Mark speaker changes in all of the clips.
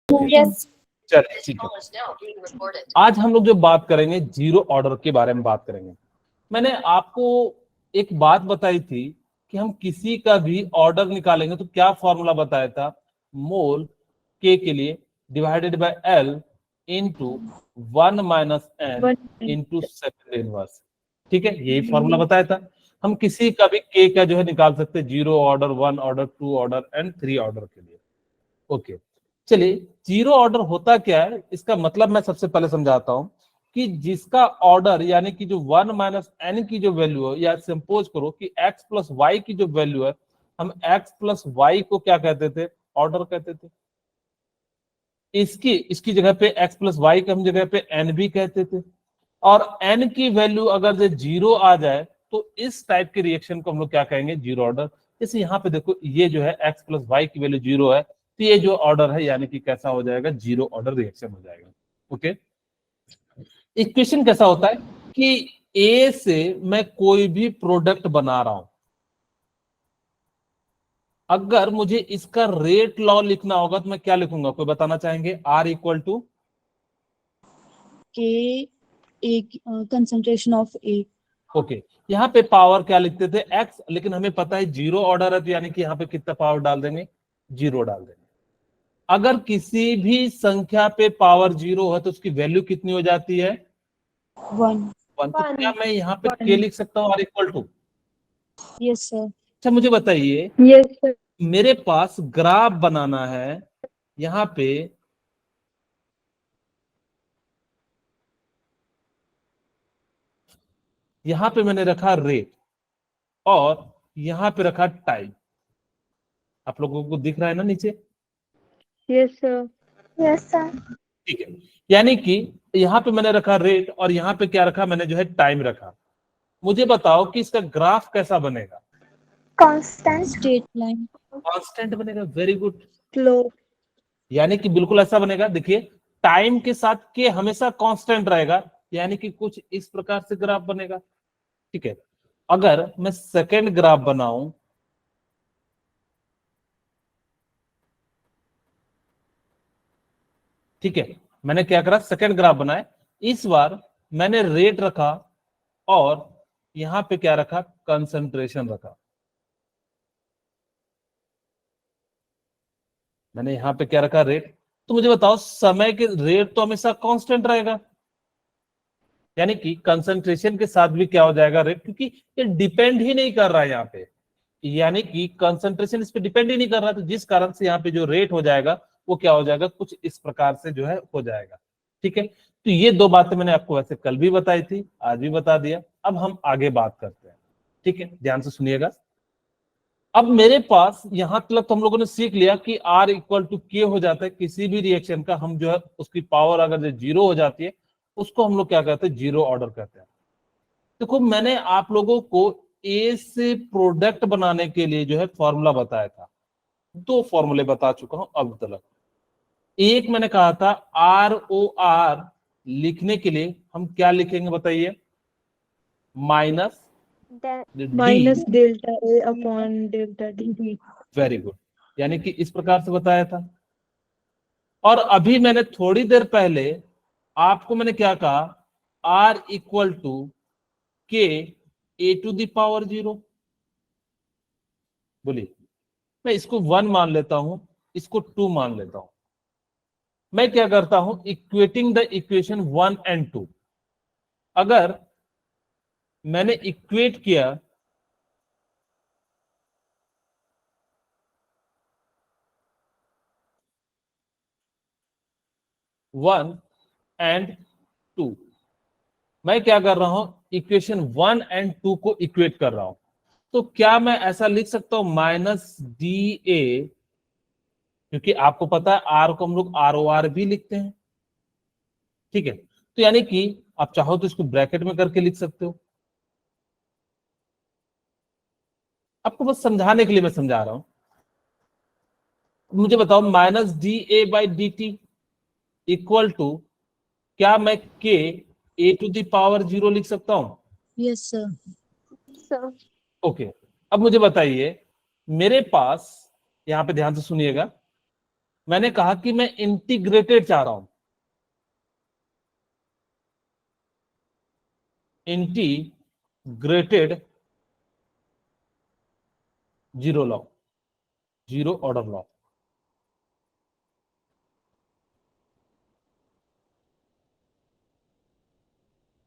Speaker 1: Yes.
Speaker 2: चलिए ठीक है, आज हम लोग जो बात करेंगे जीरो ऑर्डर के बारे में बात करेंगे। मैंने आपको एक बात बताई थी कि हम किसी का भी ऑर्डर निकालेंगे तो क्या फॉर्मूला बताया था, मोल के लिए divided by L into 1 minus N into second inverse. ठीक है, यही फॉर्मूला बताया था। हम किसी का भी के का जो है निकाल सकते हैं, zero order, 1 order, 2 order and 3 order के लिए। ओके, चलिए जीरो ऑर्डर होता क्या है, इसका मतलब मैं सबसे पहले समझाता हूं कि जिसका ऑर्डर यानी कि जो 1 माइनस एन की जो वैल्यू है, या सपोज करो कि x प्लस वाई की जो वैल्यू है, हम x प्लस वाई को क्या कहते थे, ऑर्डर कहते थे। इसकी जगह पे x प्लस वाई की हम जगह पे n भी कहते थे। और n की वैल्यू अगर जो जीरो आ जाए तो इस टाइप के रिएक्शन को हम लोग क्या कहेंगे, जीरो ऑर्डर। जैसे यहाँ पे देखो, ये जो है x प्लस वाई की वैल्यू जीरो है, तो ये जो ऑर्डर है यानी कि कैसा हो जाएगा, जीरो ऑर्डर रिएक्शन हो जाएगा। ओके, इक्वेशन कैसा होता है कि ए से मैं कोई भी प्रोडक्ट बना रहा हूं, अगर मुझे इसका रेट लॉ लिखना होगा तो मैं क्या लिखूंगा, कोई बताना चाहेंगे? आर इक्वल टू
Speaker 1: के ए, कंसंट्रेशन ऑफ ए।
Speaker 2: ओके, यहाँ पे पावर क्या लिखते थे, एक्स, लेकिन हमें पता है जीरो ऑर्डर है तो यानी कि यहाँ पे कितना पावर डाल देंगे, जीरो डाल देंगे। अगर किसी भी संख्या पे पावर जीरो है तो उसकी वैल्यू कितनी हो जाती है,
Speaker 1: 1।
Speaker 2: वन। तो क्या मैं यहाँ पे के लिख सकता हूँ, R equal to?
Speaker 1: Yes sir.
Speaker 2: अच्छा मुझे बताइए,
Speaker 1: यस सर।
Speaker 2: मेरे पास ग्राफ बनाना है, यहाँ पे मैंने रखा रेट और यहाँ पे रखा टाइम। आप लोगों को दिख रहा है ना नीचे?
Speaker 1: Yes sir. Yes sir.
Speaker 2: ठीक है, यानी कि यहाँ पे मैंने रखा रेट और यहाँ पे क्या रखा, मैंने जो है टाइम रखा। मुझे बताओ कि इसका ग्राफ कैसा बनेगा?
Speaker 1: Constant straight line.
Speaker 2: कांस्टेंट बनेगा, वेरी गुड।
Speaker 1: स्लोप।
Speaker 2: यानी कि बिल्कुल ऐसा बनेगा, देखिए टाइम के साथ के हमेशा कांस्टेंट रहेगा, यानी कि कुछ इस प्रकार से ग्राफ बनेगा। ठीक है, अगर मैं सेकेंड ग्राफ बनाऊं, ठीक है, मैंने क्या करा, सेकेंड ग्राफ बनाए, इस बार मैंने रेट रखा और यहां पे क्या रखा, कंसंट्रेशन रखा। मैंने यहां पे क्या रखा, रेट। तो मुझे बताओ, समय के रेट तो हमेशा कांस्टेंट रहेगा, यानी कि कंसंट्रेशन के साथ भी क्या हो जाएगा, रेट, क्योंकि ये डिपेंड ही नहीं कर रहा है यहाँ पे, यानी कि कंसंट्रेशन इस पे डिपेंड ही नहीं कर रहा, तो जिस कारण से यहाँ पे जो रेट हो जाएगा वो क्या हो जाएगा, कुछ इस प्रकार से जो है हो जाएगा। ठीक है, तो ये दो बातें मैंने आपको वैसे कल भी बताई थी, आज भी बता दिया। अब हम आगे बात करते हैं, ठीक है, ध्यान से सुनिएगा। अब मेरे पास यहां तक तो हम लोगों ने सीख लिया कि आर इक्वल टू के हो जाता है, किसी भी रिएक्शन का हम जो है उसकी पावर अगर जो जीरो हो जाती है उसको हम लोग क्या कहते हैं, जीरो ऑर्डर कहते हैं। देखो मैंने आप लोगों को ए से प्रोडक्ट बनाने के लिए जो है फॉर्मूला बताया था, दो फॉर्मूले बता चुका हूं अब तक। एक मैंने कहा था आर ओ आर लिखने के लिए हम क्या लिखेंगे बताइए, minus
Speaker 1: minus delta A upon delta D.
Speaker 2: Very good, यानी कि इस प्रकार से बताया था। और अभी मैंने थोड़ी देर पहले आपको मैंने क्या कहा, आर इक्वल टू के A to the power zero. बोलिए, मैं इसको 1 मान लेता हूं, इसको 2 मान लेता हूं। मैं क्या करता हूं, इक्वेटिंग द इक्वेशन 1 एंड 2। अगर मैंने इक्वेट किया वन एंड टू, मैं क्या कर रहा हूं, इक्वेशन 1 एंड 2 को इक्वेट कर रहा हूं, तो क्या मैं ऐसा लिख सकता हूं माइनस डी ए, क्योंकि आपको पता है आर को हम लोग आर ओ आर भी लिखते हैं। ठीक है, तो यानी कि आप चाहो तो इसको ब्रैकेट में करके लिख सकते हो, आपको बस समझाने के लिए मैं समझा रहा हूं। मुझे बताओ, minus D A by D T equal to, क्या मैं K A to the power zero लिख सकता हूं?
Speaker 1: Yes sir.
Speaker 2: ओके, अब मुझे बताइए, मेरे पास, यहां पे ध्यान से सुनिएगा, मैंने कहा कि मैं इंटीग्रेटेड चाह रहा हूं, integrated zero law, zero order law.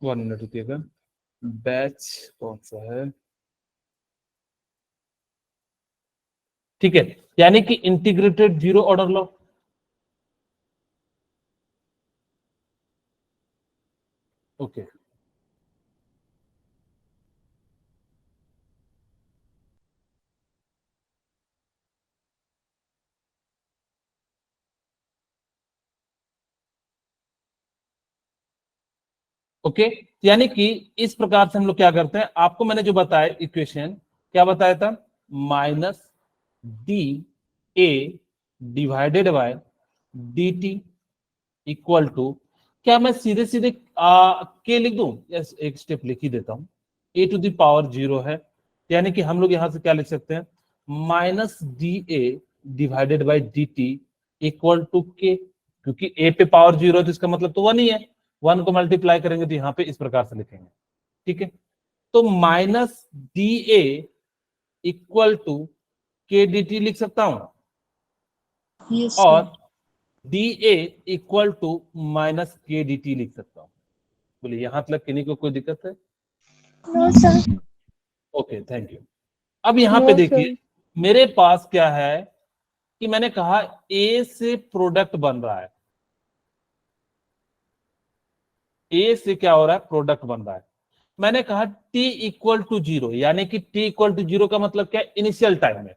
Speaker 2: One minute रुकिएगा, बैच कौन सा है, ठीक है, यानी कि integrated zero order law. Okay, okay, यानी कि इस प्रकार से हम लोग क्या करते हैं, आपको मैंने जो बताया इक्वेशन, क्या बताया था, minus D A divided by D T equal to, क्या मैं सीधे सीधे के लिख दूं, यस, एक स्टेप लिख ही देता हूं, ए टू द पावर जीरो है, यानी कि हम लोग यहां से क्या लिख सकते हैं, minus D A divided by D T equal to K, क्योंकि ए पे पावर जीरो है तो इसका मतलब तो वन ही है, वन को मल्टीप्लाई करेंगे तो यहाँ पे इस प्रकार से लिखेंगे, ठीक है, तो minus D A equal to K D T लिख सकता हूं,
Speaker 1: Yes,
Speaker 2: और
Speaker 1: sir.
Speaker 2: D A equal to minus K D T लिख सकता हूं। बोलिए यहां तक किन्हीं को कोई दिक्कत है?
Speaker 1: No, sir.
Speaker 2: Okay, thank you. अब यहां पे
Speaker 1: No, sir.
Speaker 2: देखिए, मेरे पास क्या है कि मैंने कहा ए से प्रोडक्ट बन रहा है, ए से क्या हो रहा है, प्रोडक्ट बन रहा है। मैंने कहा टी इक्वल टू जीरो, यानी कि टी इक्वल टू जीरो का मतलब क्या है, इनिशियल टाइम में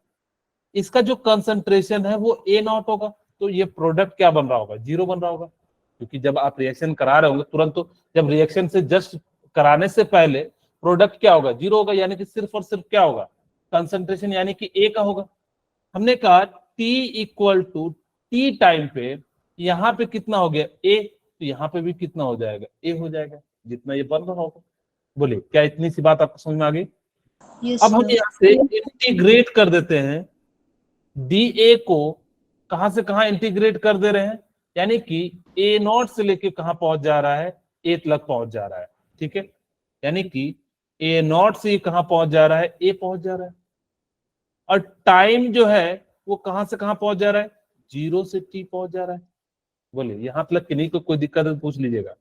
Speaker 2: इसका जो कंसंट्रेशन है वो ए नॉट होगा, तो ये प्रोडक्ट क्या बन रहा होगा, जीरो बन रहा होगा, क्योंकि जब आप रिएक्शन करा रहे होंगे तुरंत, तो जब रिएक्शन से जस्ट कराने से पहले प्रोडक्ट क्या होगा, जीरो होगा, यानी कि सिर्फ और सिर्फ क्या होगा, कंसंट्रेशन यानी कि ए का होगा। हमने कहा T equal to T time पे यहाँ पे कितना हो गया, ए, तो यहाँ पे भी कितना हो जाएगा, ए हो जाएगा, जितना ये बन रहा होगा। बोलिए क्या इतनी सी बात आपको समझ में आ गई?
Speaker 1: Yes,
Speaker 2: अब हम
Speaker 1: sir.
Speaker 2: यहाँ से इंटीग्रेट कर देते हैं, डी ए को कहां से कहां इंटीग्रेट कर दे रहे हैं, यानी कि ए नॉट से लेके कहां पहुंच जा रहा है, ए तक पहुंच जा रहा है, ठीक है, यानी कि ए नॉट से कहां पहुंच जा रहा है, ए पहुंच जा रहा है, और टाइम जो है वो कहां से कहां पहुंच जा रहा है, जीरो से टी पहुंच जा रहा है। बोलिए यहां तक किन्हीं को कोई दिक्कत है तो पूछ लीजिएगा,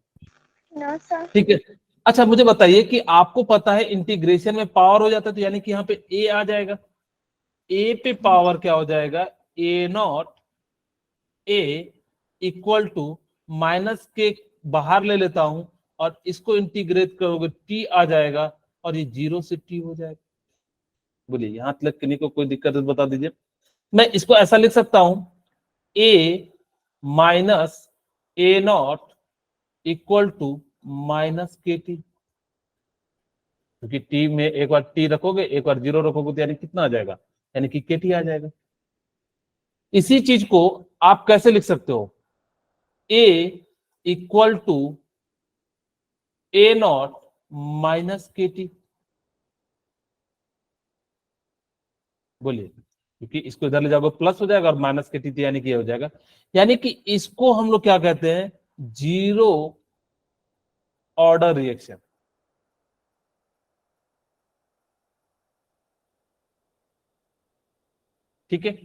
Speaker 1: No, sir.
Speaker 2: ठीक है। अच्छा मुझे बताइए कि आपको पता है इंटीग्रेशन में पावर हो जाता है, तो यानी कि यहाँ पे ए आ जाएगा, ए पे पावर क्या हो जाएगा, A not A equal to minus के बाहर ले लेता हूं और इसको इंटीग्रेट करोगे टी आ जाएगा, और ये जीरो से टी हो जाएगा। बोलिए यहां तक किन्हीं को कोई दिक्कत है तो बता दीजिए। मैं इसको ऐसा लिख सकता हूं, A minus A not equal to minus K T, क्योंकि टी में एक बार टी रखोगे एक बार जीरो रखोगे तो यानी कितना आ जाएगा, यानी कि के टी आ जाएगा। इसी चीज को आप कैसे लिख सकते हो, A equal to A not minus K T. बोलिए, क्योंकि इसको इधर ले जाओगे प्लस हो जाएगा और माइनस के टी यानी कि ये हो जाएगा, यानी कि इसको हम लोग क्या कहते हैं, जीरो ऑर्डर रिएक्शन। ठीक है,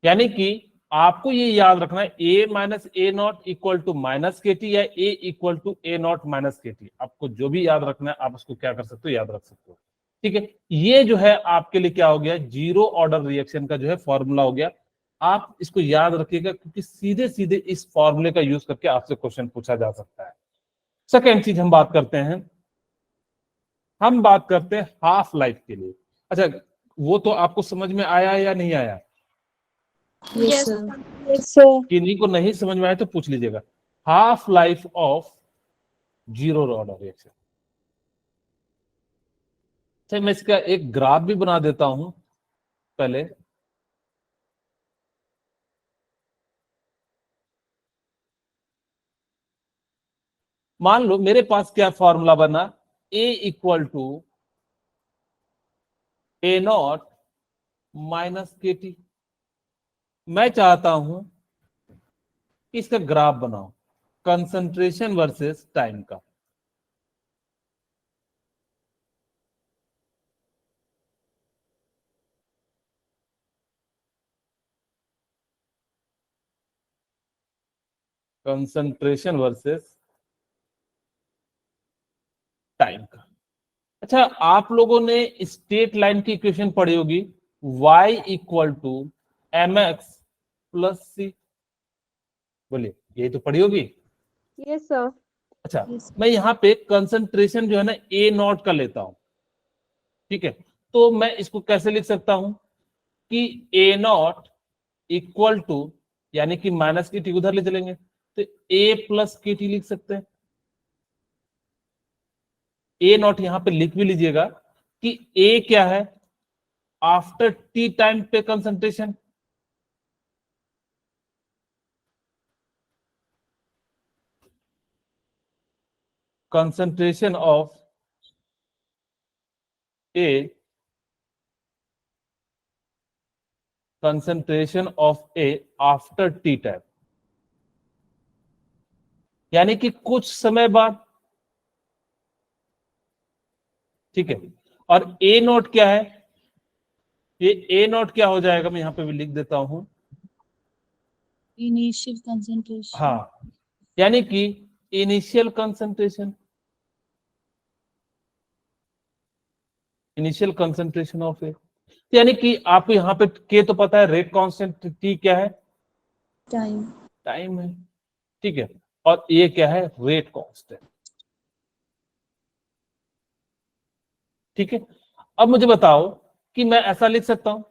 Speaker 2: यानी कि आपको ये याद रखना है, A minus A not equal to minus K T या A equal to A not minus K T, आपको जो भी याद रखना है आप उसको क्या कर सकते हो, याद रख सकते हो। ठीक है, ये जो है आपके लिए क्या हो गया, जीरो ऑर्डर रिएक्शन का जो है फॉर्मूला हो गया। आप इसको याद रखिएगा क्योंकि सीधे सीधे इस फॉर्मूले का यूज करके आपसे क्वेश्चन पूछा जा सकता है। सेकेंड चीज हम बात करते हैं, हम बात करते हैं हाफ लाइफ के लिए। अच्छा, वो तो आपको समझ में आया या नहीं आया?
Speaker 1: Yes, sir. Yes, sir.
Speaker 2: किन्हीं को नहीं समझ में आया तो पूछ लीजिएगा। Half life of zero order reaction. अच्छा, मैं इसका एक ग्राफ भी बना देता हूं पहले। मान लो मेरे पास क्या फॉर्मूला बना, A equal to A not minus K T. मैं चाहता हूं कि इसका ग्राफ बनाओ कंसंट्रेशन वर्सेस टाइम का। कंसंट्रेशन वर्सेस टाइम का। अच्छा, आप लोगों ने स्ट्रेट लाइन की इक्वेशन पढ़ी होगी, y equal to M X plus C. बोलिए, यही तो पढ़ी होगी।
Speaker 1: Yes sir.
Speaker 2: अच्छा, मैं यहाँ पे कंसंट्रेशन जो है ना ए नॉट का लेता हूं, ठीक है। तो मैं इसको कैसे लिख सकता हूं कि ए नॉट इक्वल टू, यानी कि माइनस की टी उधर ले चलेंगे तो ए प्लस के टी लिख सकते हैं। ए नॉट यहां पे लिख भी लीजिएगा कि ए क्या है, आफ्टर टी टाइम पे concentration, concentration of A, concentration of A after T time, यानी कि कुछ समय बाद, ठीक है। और A नोट क्या है, ये A नोट क्या हो जाएगा, मैं यहां पे भी लिख देता हूं,
Speaker 3: इनिशियल कंसंट्रेशन।
Speaker 2: हाँ, यानी कि initial concentration, initial concentration of A, यानी कि आपको यहां पे के तो पता है, रेट कांस्टेंट, टी क्या है,
Speaker 3: टाइम।
Speaker 2: टाइम है, ठीक है। और ये क्या है, रेट कांस्टेंट, ठीक है। अब मुझे बताओ कि मैं ऐसा लिख सकता हूं,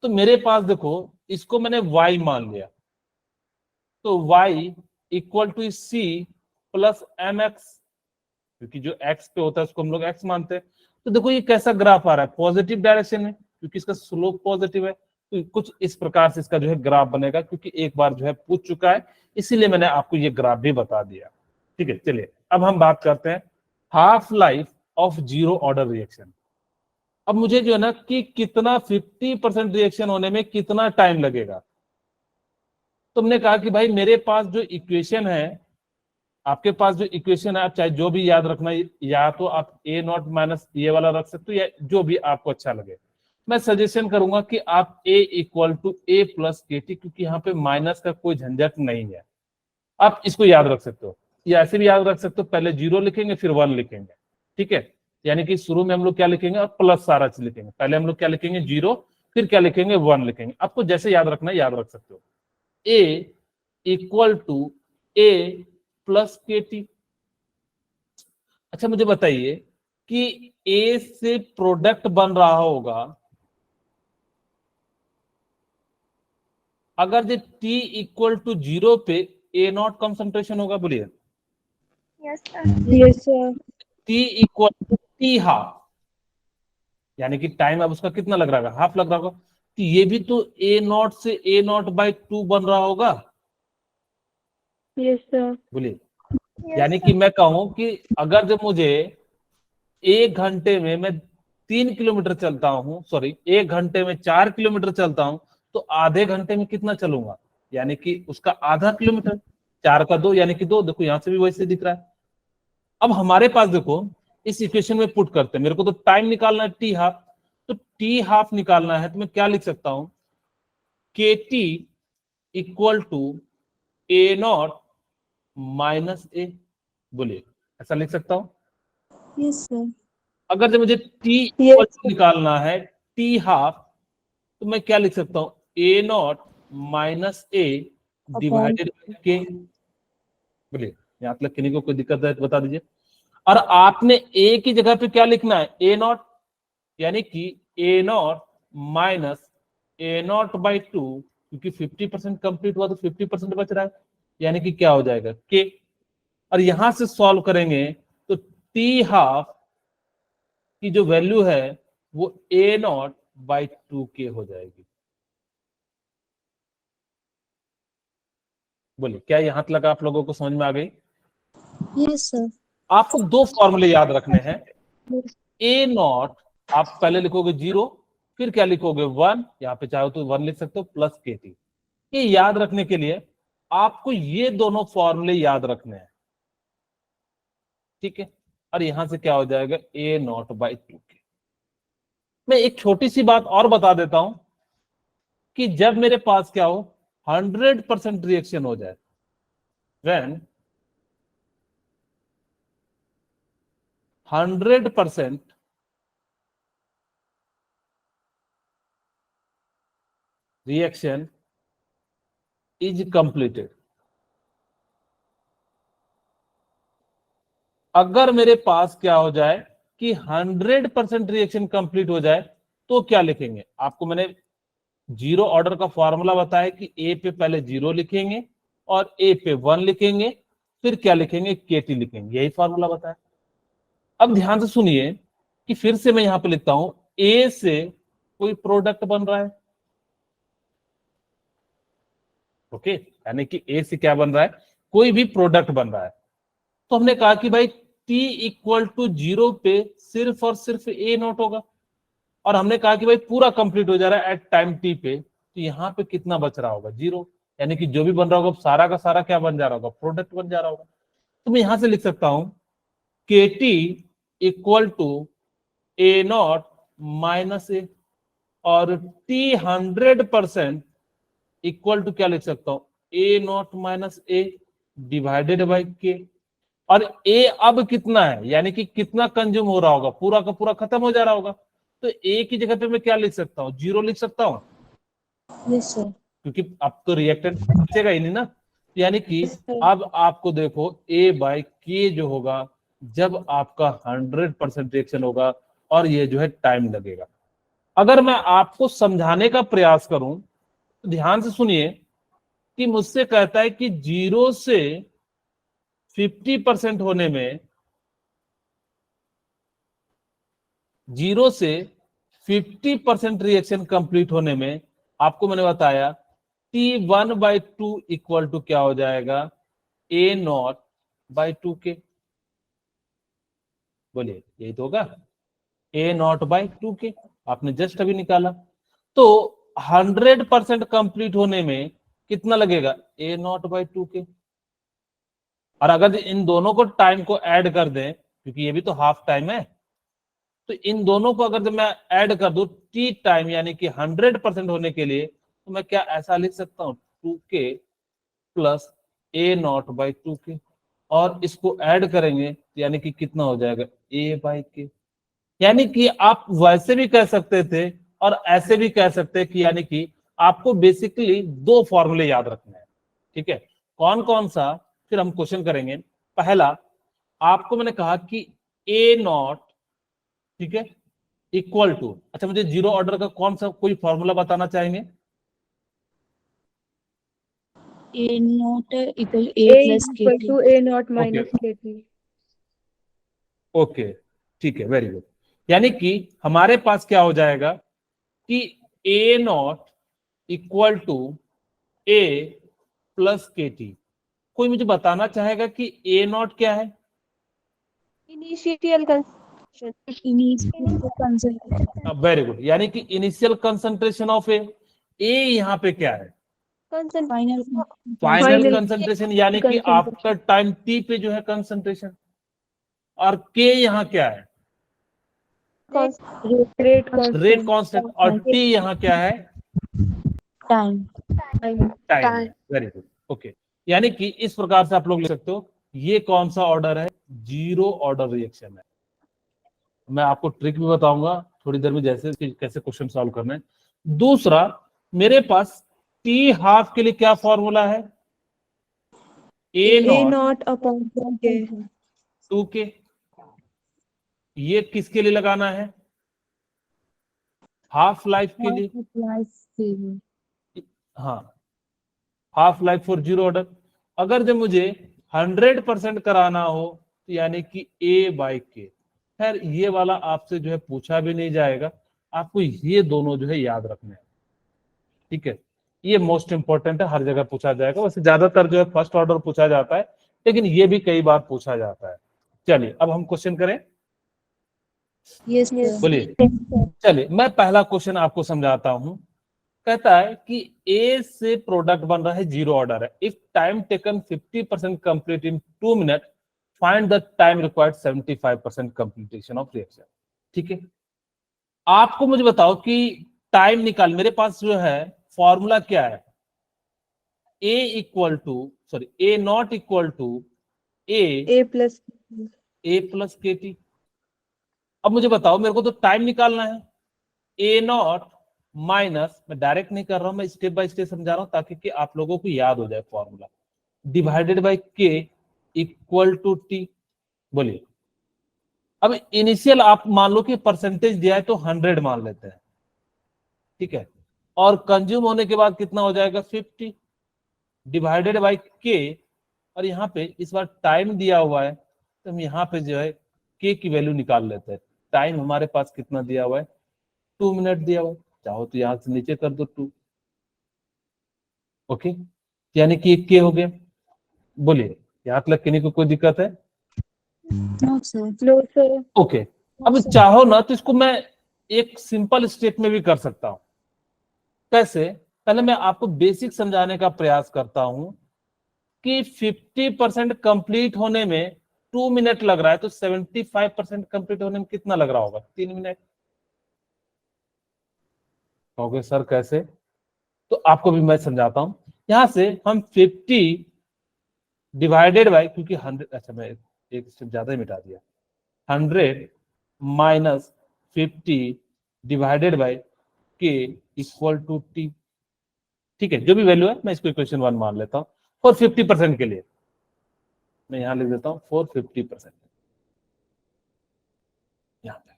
Speaker 2: तो मेरे पास देखो, इसको मैंने y मान लिया, तो y equal to C plus M X, क्योंकि जो x पे होता है उसको हम लोग x मानते हैं। तो देखो ये कैसा ग्राफ आ रहा है, पॉजिटिव डायरेक्शन में, क्योंकि इसका स्लोप पॉजिटिव है, तो कुछ इस प्रकार से इसका जो है ग्राफ बनेगा, क्योंकि एक बार जो है पूछ चुका है, इसीलिए मैंने आपको ये ग्राफ भी बता दिया, ठीक है। चलिए अब हम बात करते हैं half life of zero order reaction. अब मुझे जो है ना कि कितना 50% रिएक्शन होने में कितना टाइम लगेगा। तुमने कहा कि भाई मेरे पास जो इक्वेशन है, आपके पास जो इक्वेशन है, आप चाहे जो भी याद रखना, या तो आप ए नॉट माइनस ये वाला रख सकते हो, या जो भी आपको अच्छा लगे। मैं सजेशन करूंगा कि आप ए equal to A plus K T, क्योंकि यहाँ पे माइनस का कोई झंझट नहीं है, आप इसको याद रख सकते हो, या ऐसे भी याद रख सकते हो, पहले जीरो लिखेंगे फिर वन लिखेंगे, ठीक है। यानी कि शुरू में हम लोग क्या लिखेंगे, और प्लस सारा चीज लिखेंगे, पहले हम लोग क्या लिखेंगे, जीरो, फिर क्या लिखेंगे, वन लिखेंगे। आपको जैसे याद रखना है याद रख सकते हो। A equal to A plus K T. अच्छा मुझे बताइए कि ए से प्रोडक्ट बन रहा होगा, अगर जो टी इक्वल टू जीरो पे ए नॉट कंसंट्रेशन होगा, बोलिए।
Speaker 1: Yes sir.
Speaker 2: T equal to T half, यानी कि टाइम अब उसका कितना लग रहा होगा, हाफ लग रहा होगा, तो ये भी तो ए नॉट से ए नॉट बाई टू बन रहा होगा,
Speaker 1: यस सर।
Speaker 2: बोलिए। यानी कि मैं कहूं कि अगर जब मुझे 1 घंटे में मैं 3 किलोमीटर चलता हूं, सॉरी 1 घंटे में 4 किलोमीटर चलता हूं, तो आधे घंटे में कितना चलूंगा, यानी कि उसका आधा किलोमीटर, 4 का 2 यानी कि 2, देखो यहां से भी वैसे दिख रहा है। अब हमारे पास देखो, इस इक्वेशन में पुट करते हैं, मेरे को तो टाइम निकालना है टी हाफ, तो टी हाफ निकालना है, तो मैं क्या लिख सकता हूं, K T equal to A not minus A, बोलिए, ऐसा लिख सकता हूं।
Speaker 3: Yes sir.
Speaker 2: अगर जब मुझे टी
Speaker 1: यस
Speaker 2: इक्वल निकालना है टी हाफ, तो मैं क्या लिख सकता हूं, A not minus A
Speaker 1: upon
Speaker 2: divided by K, बोलिए। यहां तक किन्हीं को कोई दिक्कत है तो बता दीजिए। और आपने ए की जगह पे क्या लिखना है, ए नॉट, यानी कि A not minus A not by two, क्योंकि 50% कंप्लीट हुआ तो 50% बच रहा है, यानी कि क्या हो जाएगा, के। और यहां से सॉल्व करेंगे तो टी हाफ की जो वैल्यू है वो ए नॉट बाई टू के हो जाएगी। बोलिए, क्या यहां तक आप लोगों को समझ में आ गई।
Speaker 3: Yes sir.
Speaker 2: आपको 2 फॉर्मूले याद रखने हैं, ए नॉट आप पहले लिखोगे 0, फिर क्या लिखोगे 1, यहां पे चाहो तो 1 लिख सकते हो, प्लस के टी। ये याद रखने के लिए आपको ये दोनों फॉर्मूले याद रखने हैं, ठीक है। और यहां से क्या हो जाएगा, ए नॉट बाई 2k। मैं एक छोटी सी बात और बता देता हूं कि जब मेरे पास क्या हो 100% रिएक्शन हो जाए, व्हेन 100% reaction is completed, अगर मेरे पास क्या हो जाए कि 100% रिएक्शन कंप्लीट हो जाए तो क्या लिखेंगे। आपको मैंने जीरो ऑर्डर का फॉर्मूला बताया कि ए पे पहले 0 लिखेंगे और ए पे 1 लिखेंगे, फिर क्या लिखेंगे, केटी लिखेंगे, यही फॉर्मूला बताया। अब ध्यान से सुनिए कि फिर से मैं यहां पे लिखता हूं, ए से कोई प्रोडक्ट बन रहा है, ओके, यानी कि ए से क्या बन रहा है, कोई भी प्रोडक्ट बन रहा है। तो हमने कहा कि भाई t इक्वल टू 0 पे सिर्फ और सिर्फ ए नॉट होगा, और हमने कहा कि भाई पूरा कंप्लीट हो जा रहा है एट टाइम टी पे, तो यहाँ पे कितना बच रहा होगा, 0, यानी कि जो भी बन रहा होगा सारा का सारा क्या बन जा रहा होगा, प्रोडक्ट बन जा रहा होगा। तो मैं यहां से लिख सकता हूं K T equal to A not minus A, और टी 100% इक्वल टू क्या लिख सकता हूं, A not minus A divided by K. और ए अब कितना है, यानी कि कितना कंज्यूम हो रहा होगा, पूरा का पूरा खत्म हो जा रहा होगा, तो ए की जगह पे मैं क्या लिख सकता हूँ, 0 लिख सकता हूँ,
Speaker 3: Yes, sir.
Speaker 2: क्योंकि अब तो रिएक्टेंट बचेगा ही नहीं ना। यानी कि अब आपको देखो ए बाई के जो होगा जब आपका 100% रिएक्शन होगा, और ये जो है टाइम लगेगा। अगर मैं आपको समझाने का प्रयास करूं तो ध्यान से सुनिए कि मुझसे कहता है कि 0 से 50% होने में, 0 से 50% रिएक्शन कंप्लीट होने में आपको मैंने बताया T1/2 इक्वल टू क्या हो जाएगा, ए नॉट बाई 2k। बोलिए यही तो होगा, ए नॉट बाई 2k, आपने जस्ट अभी निकाला। तो 100% कंप्लीट होने में कितना लगेगा, ए नॉट बाई 2k। और अगर इन दोनों को टाइम को ऐड कर दें, क्योंकि ये भी तो हाफ टाइम है, तो इन दोनों को अगर मैं ऐड कर दूं टी टाइम, यानी कि 100% होने के लिए, तो मैं क्या ऐसा लिख सकता हूं, 2k plus A not by 2k, और इसको ऐड करेंगे यानी कि कितना हो जाएगा, ए बाई के। यानी कि आप वैसे भी कह सकते थे और ऐसे भी कह सकते हैं कि, यानी कि आपको बेसिकली 2 फॉर्मूले याद रखने हैं, ठीक है। कौन कौन सा, फिर हम क्वेश्चन करेंगे। पहला, आपको मैंने कहा कि ए नॉट, ठीक है, इक्वल टू, अच्छा मुझे जीरो ऑर्डर का कौन सा कोई फॉर्मूला बताना चाहेंगे।
Speaker 3: A naught equal A
Speaker 1: A
Speaker 3: plus
Speaker 1: equal
Speaker 3: KT.
Speaker 1: to A naught minus KT.
Speaker 2: Okay, ठीक है, वेरी गुड। यानी कि हमारे पास क्या हो जाएगा कि A not equal to A plus K T. कोई मुझे बताना चाहेगा कि ए नॉट क्या है।
Speaker 1: Initial concentration.
Speaker 3: Initial concentration.
Speaker 2: Very good, यानी कि इनिशियल कंसंट्रेशन ऑफ ए यहाँ पे क्या है,
Speaker 3: Final
Speaker 2: फाइनल
Speaker 1: Final
Speaker 2: कंसंट्रेशन, यानी कि
Speaker 1: concentration.
Speaker 2: आफ्टर टाइम टी पे जो है कंसंट्रेशन। और के यहाँ क्या है,
Speaker 1: Rate
Speaker 2: रेट
Speaker 1: constant.
Speaker 2: कांस्टेंट, और टी यहाँ क्या है,
Speaker 3: time.
Speaker 2: Time. Very good, okay. यानी कि इस प्रकार से आप लोग लिख सकते हो, ये कौन सा ऑर्डर है, जीरो ऑर्डर रिएक्शन है। मैं आपको ट्रिक भी बताऊंगा थोड़ी देर में, जैसे कि कैसे क्वेश्चन सॉल्व करना है। दूसरा, मेरे पास टी हाफ के लिए क्या फॉर्मूला है, ए
Speaker 1: A
Speaker 2: not
Speaker 1: naught upon K.
Speaker 2: 2k। ये किसके लिए लगाना है, हाफ लाइफ के लिए, हाँ, half life for zero order. अगर जब मुझे 100% कराना हो तो यानी कि ए बाई के। खैर ये वाला आपसे जो है पूछा भी नहीं जाएगा, आपको ये दोनों जो है याद रखने हैं, ठीक है। ये मोस्ट इंपॉर्टेंट है, हर जगह पूछा जाएगा। वैसे ज्यादातर जो है फर्स्ट ऑर्डर पूछा जाता है, लेकिन ये भी कई बार पूछा जाता है। चलिए अब हम क्वेश्चन करें।
Speaker 3: Yes, sir.
Speaker 2: बोलिए, चलिए मैं पहला क्वेश्चन आपको समझाता हूं कहता है कि ए से प्रोडक्ट बन रहा है, 0 ऑर्डर है। If time taken 50% complete in 2 minute, find the time required 75% completion of reaction. ठीक है, आपको मुझे बताओ कि टाइम निकाल, मेरे पास जो है फॉर्मूला क्या है, A equal to sorry A not equal to
Speaker 1: A plus
Speaker 2: A plus K T. अब मुझे बताओ, मेरे को तो टाइम निकालना है, ए नॉट माइनस, मैं डायरेक्ट नहीं कर रहा हूं, मैं स्टेप बाय स्टेप समझा रहा हूं ताकि कि आप लोगों को याद हो जाए फॉर्मूला, डिवाइडेड बाय के इक्वल टू टी। बोलिए, अब इनिशियल आप मान लो कि परसेंटेज दिया है तो 100 मान लेते हैं, ठीक है, और कंज्यूम होने के बाद कितना हो जाएगा 50 डिवाइडेड बाय के, और यहाँ पे इस बार टाइम दिया हुआ है तो हम यहाँ पे जो है के की वैल्यू निकाल लेते हैं। टाइम हमारे पास कितना दिया हुआ है, 2 मिनट दिया हुआ है, चाहो तो यहाँ से नीचे कर दो 2, ओके, यानी कि के हो गया। बोलिए, यहाँ तक किन्हीं को कोई दिक्कत है?
Speaker 3: No sir.
Speaker 1: no sir.
Speaker 2: Okay, अब चाहो ना तो इसको मैं एक सिंपल स्टेप में भी कर सकता हूं। कैसे? पहले मैं आपको बेसिक समझाने का प्रयास करता हूं कि 50% कंप्लीट होने में 2 मिनट लग रहा है, तो 75% कंप्लीट होने में कितना लग रहा होगा? 3 मिनट। कहोगे सर कैसे? तो आपको भी मैं समझाता हूं। यहां से हम 50 डिवाइडेड बाय, क्योंकि 100, अच्छा मैं एक स्टेप ज्यादा ही मिटा दिया, 100 माइनस 50 डिवाइडेड बाय के इक्वल टू टी। ठीक है, जो भी वैल्यू है मैं इसको इक्वेशन 1 मान लेता हूं फॉर 50% के लिए। मैं यहां लिख देता हूं फॉर 50%। यहां पे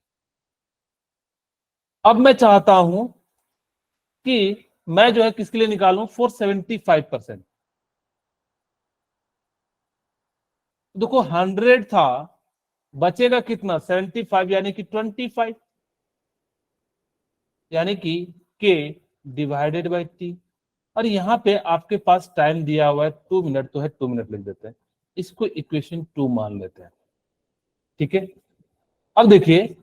Speaker 2: अब मैं चाहता हूं कि मैं जो है किसके लिए निकालूं, फॉर 75%। देखो 100 था, बचेगा कितना, 75, यानी कि 25, यानी कि के डिवाइडेड बाय टी। और यहाँ पे आपके पास टाइम दिया हुआ है 2 मिनट, तो है 2 मिनट लिख देते हैं, इसको इक्वेशन 2 मान लेते हैं। ठीक है, अब देखिए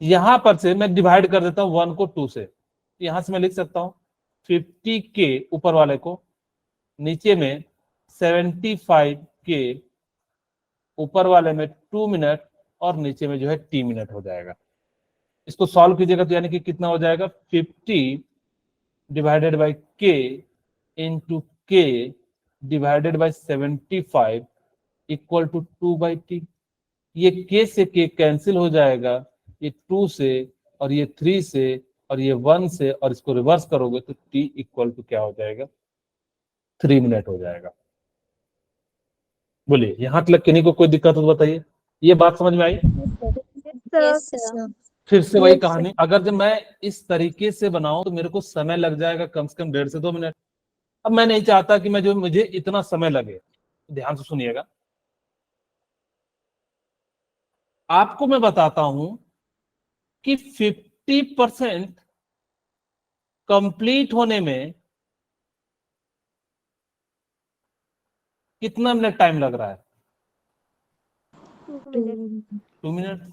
Speaker 2: यहां पर से मैं डिवाइड कर देता हूं 1 को 2 से, यहां से मैं लिख सकता हूं 50 के ऊपर वाले को, नीचे में 75 के ऊपर वाले में 2 मिनट, और नीचे में जो है टी मिनट हो जाएगा। इसको सॉल्व कीजिएगा तो यानी कि कितना हो जाएगा, 50 divided by K into K divided by 75 equal to 2 by T. ये के से के कैंसिल हो जाएगा, ये 2 से, और ये 3 से, और ये 1 से, और इसको रिवर्स करोगे तो टी इक्वल टू क्या हो जाएगा, 3 मिनट हो जाएगा। बोलिए, यहां तक किन्हीं को कोई दिक्कत हो तो बताइए, ये बात समझ में आई?
Speaker 3: Yes sir.
Speaker 2: फिर से वही
Speaker 1: Yes,
Speaker 2: कहानी, अगर जब मैं इस तरीके से बनाऊं तो मेरे को समय लग जाएगा कम से कम 1.5 से 2 मिनट। अब मैं नहीं चाहता कि मैं जो मुझे इतना समय लगे, ध्यान से सुनिएगा। आपको मैं बताता हूं कि 50% कंप्लीट होने में कितना मिनट टाइम लग रहा है, 2 मिनट।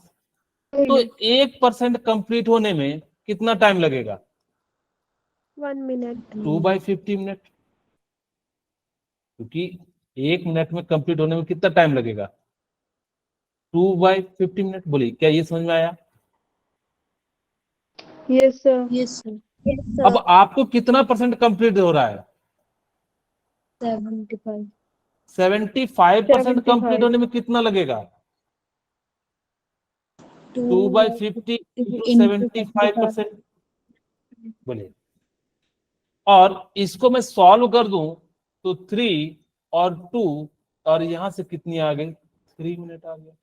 Speaker 2: तो 1% कंप्लीट होने में कितना टाइम लगेगा,
Speaker 1: 1 minute.
Speaker 2: 2/50 मिनट, क्योंकि 1 मिनट में कंप्लीट होने में कितना टाइम लगेगा, 2/50 मिनट। बोलिए, क्या ये समझ में आया?
Speaker 1: Yes sir.
Speaker 3: Yes sir.
Speaker 2: अब आपको कितना परसेंट कंप्लीट हो रहा है,
Speaker 3: 75।
Speaker 2: 75% कंप्लीट
Speaker 1: 75.
Speaker 2: होने में कितना लगेगा, 2/50 इंटू
Speaker 3: into
Speaker 2: 75%। बोलिए, और इसको मैं सॉल्व कर दूं तो 3 और 2, और यहां से कितनी आ गई, 3 मिनट आ गया।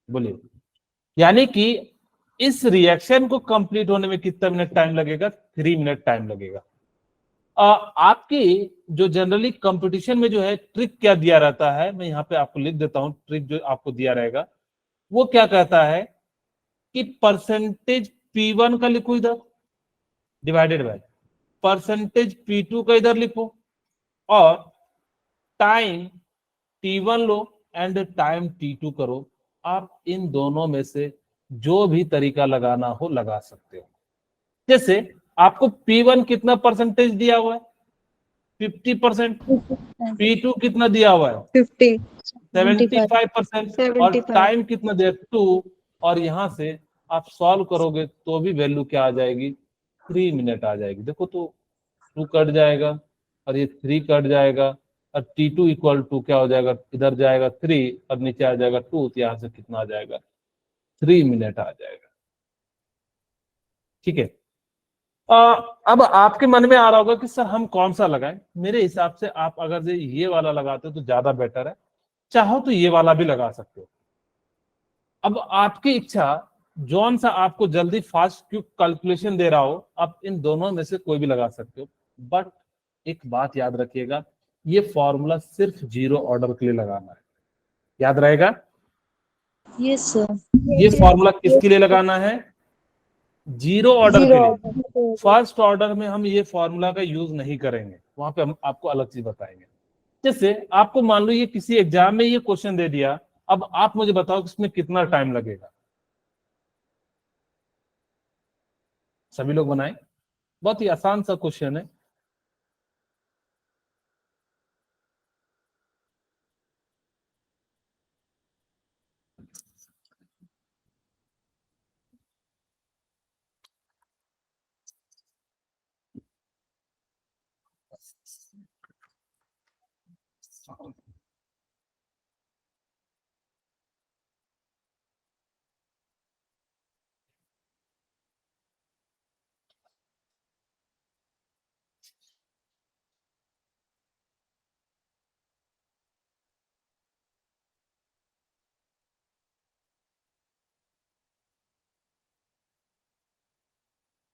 Speaker 2: बोलिए, यानी कि इस रिएक्शन को कंप्लीट होने में कितना मिनट टाइम लगेगा, 3 मिनट टाइम लगेगा। आपकी जो जनरली कंपटीशन में जो है ट्रिक क्या दिया रहता है, मैं यहाँ पे आपको लिख देता हूं, ट्रिक जो आपको दिया रहेगा वो क्या कहता है कि परसेंटेज P1 का लिखो इधर, डिवाइडेड बाय परसेंटेज P2 का इधर लिखो, और time T1 low and time T2 करो। आप इन दोनों में से जो भी तरीका लगाना हो लगा सकते हो। जैसे आपको P1 कितना परसेंटेज दिया हुआ है, 50%, P2 कितना दिया हुआ है,
Speaker 1: 50
Speaker 2: 75%, और
Speaker 1: 75
Speaker 2: टाइम कितना दिया 2, और यहां से आप सॉल्व करोगे तो भी वैल्यू क्या आ जाएगी, 3 मिनट आ जाएगी। देखो तो 2 कट जाएगा और ये 3 कट जाएगा, और T2 इक्वल टू क्या हो जाएगा, इधर जाएगा 3 और नीचे आ जाएगा 2, तो यहाँ से कितना आ जाएगा, 3 मिनट आ जाएगा। ठीक है। अब आपके मन में आ रहा होगा कि सर हम कौन सा लगाएं। मेरे हिसाब से आप अगर ये वाला लगाते हो तो ज्यादा बेटर है, चाहो तो ये वाला भी लगा सकते हो। अब आपकी इच्छा, जौन सा आपको जल्दी फास्ट क्विक कैलकुलेशन दे रहा हो, आप इन दोनों में से कोई भी लगा सकते हो। बट एक बात याद रखिएगा, ये फॉर्मूला सिर्फ जीरो ऑर्डर के लिए लगाना है, याद रहेगा।
Speaker 3: Yes, sir.
Speaker 2: ये फॉर्मूला किसके लिए लगाना है, जीरो ऑर्डर के लिए। फर्स्ट ऑर्डर में हम ये फॉर्मूला का यूज नहीं करेंगे, वहां पे हम आपको अलग चीज बताएंगे। जैसे आपको मान लो ये किसी एग्जाम में ये क्वेश्चन दे दिया, अब आप मुझे बताओ कि इसमें कितना टाइम लगेगा। सभी लोग बनाएं, बहुत ही आसान सा क्वेश्चन है।